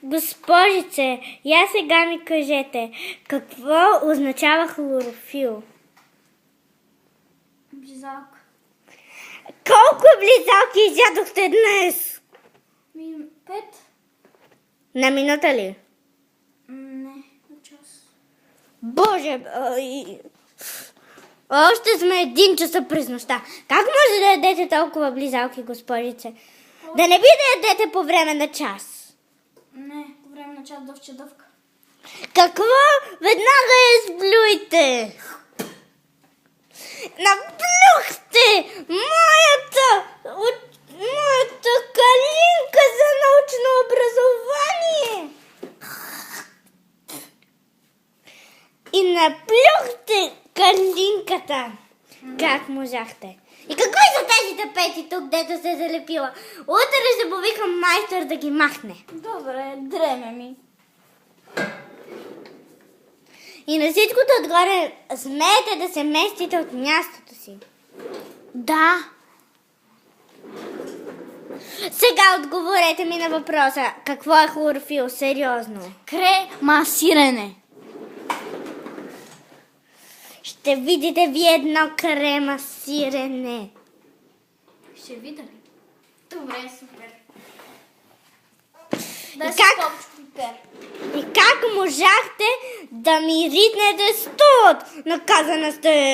Госпожице, я сега ми кажете, какво означава хлорофил? Близалка. Колко близалки изядохте днес? 5? На минута ли? Не, на час. Боже, още сме 1 часа през нощта. Как може да ядете толкова близалки, госпожице? Да не би да ядете по време на час. Не, по време на час дъвче дъвка. Какво? Веднага я изблюйте! Наплюхте моята калинка за научно образование! И наплюхте калинката! Как можахте? И какви са тези тапети тук, дето се залепила? Утре ще повикам майстор да ги махне. Добре, дреме ми. И на всичкото отгоре смеете да се местите от мястото си. Да. Сега отговорете ми на въпроса. Какво е хлорофил? Сериозно. Кремасирене. Ще видите ви едно кремасирене. Ще видя ли? Добре, супер. И Да си как? топчо пипер. И как можахте да ми ритнете студ? Наказана сте!